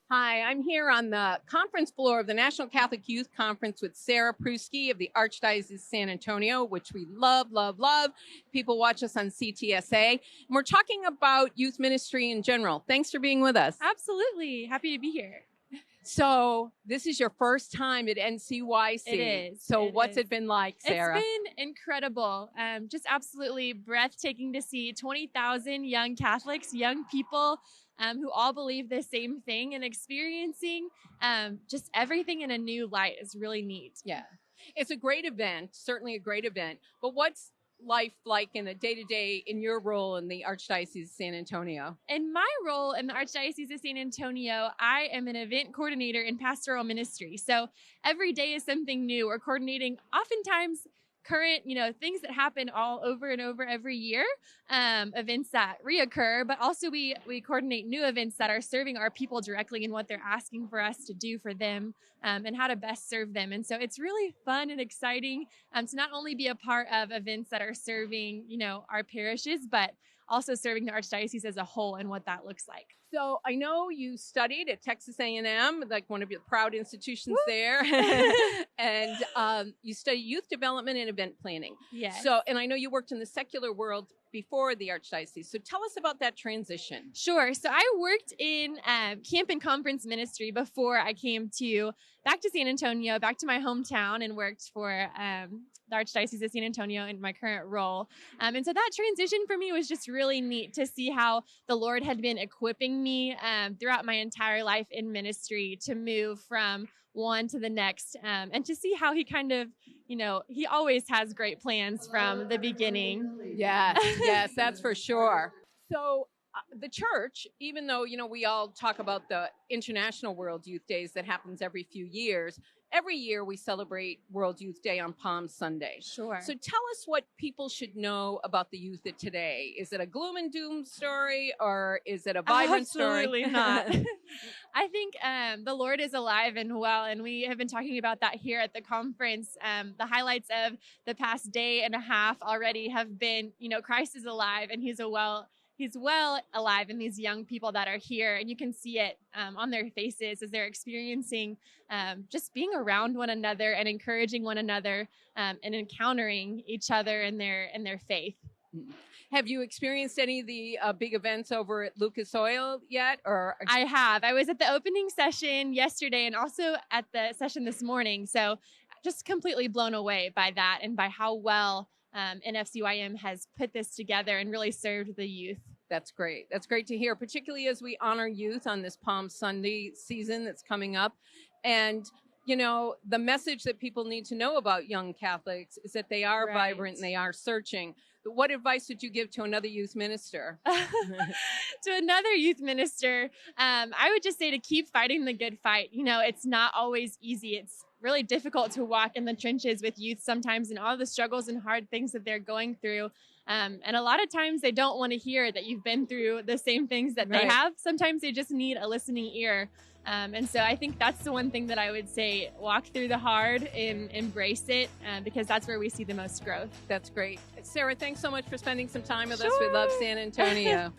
Hi, I'm here on the conference floor of the National Catholic Youth Conference with Sarah Pruski of the Archdiocese of San Antonio, which we love, love, love. People watch us on CTSA. And we're talking about youth ministry in general. Thanks for being with us. Absolutely. Happy to be here. So this is your first time at NCYC. It is. So what's it been like, Sarah? It's been incredible. Just absolutely breathtaking to see 20,000 young Catholics, young people who all believe the same thing, and experiencing just everything in a new light is really neat. Yeah. It's a great event, certainly a great event. But what's life like in the day-to-day in your role in the Archdiocese of San Antonio? In my role in the Archdiocese of San Antonio, I am an event coordinator in pastoral ministry. So every day is something new. We're coordinating oftentimes current, things that happen all over and over every year, events that reoccur, but also we coordinate new events that are serving our people directly in what they're asking for us to do for them, and how to best serve them. And so it's really fun and exciting to not only be a part of events that are serving, our parishes, but also serving the Archdiocese as a whole and what that looks like. So I know you studied at Texas A&M, like one of your proud institutions there, and you studied youth development and event planning. Yes. So, and I know you worked in the secular world before the Archdiocese. So tell us about that transition. Sure. So I worked in camp and conference ministry before I came back to San Antonio, back to my hometown, and worked for the Archdiocese of San Antonio in my current role. And so that transition for me was just really neat to see how the Lord had been equipping me throughout my entire life in ministry to move from one to the next, and to see how he kind of, he always has great plans from the beginning. Yes, that's for sure. So the church, even though, we all talk about the International World Youth Days that happens every few years, every year we celebrate World Youth Day on Palm Sunday. Sure. So tell us what people should know about the youth of today. Is it a gloom and doom story, or is it a vibrant story? Absolutely not. I think the Lord is alive and well, and we have been talking about that here at the conference. The highlights of the past day and a half already have been, Christ is alive, and He's well alive in these young people that are here, and you can see it on their faces as they're experiencing just being around one another and encouraging one another, and encountering each other in their faith. Have you experienced any of the big events over at Lucas Oil yet? Or I have. I was at the opening session yesterday and also at the session this morning. So just completely blown away by that and by how well NFCYM has put this together and really served the youth. That's great. That's great to hear, particularly as we honor youth on this Palm Sunday season that's coming up. And, the message that people need to know about young Catholics is that they are vibrant and they are searching. But what advice would you give to another youth minister? To another youth minister, I would just say to keep fighting the good fight. It's not always easy. It's really difficult to walk in the trenches with youth sometimes, and all the struggles and hard things that they're going through. And a lot of times they don't want to hear that you've been through the same things that they have. Sometimes they just need a listening ear. And so I think that's the one thing that I would say: walk through the hard and embrace it, because that's where we see the most growth. That's great. Sarah, thanks so much for spending some time with us. We love San Antonio.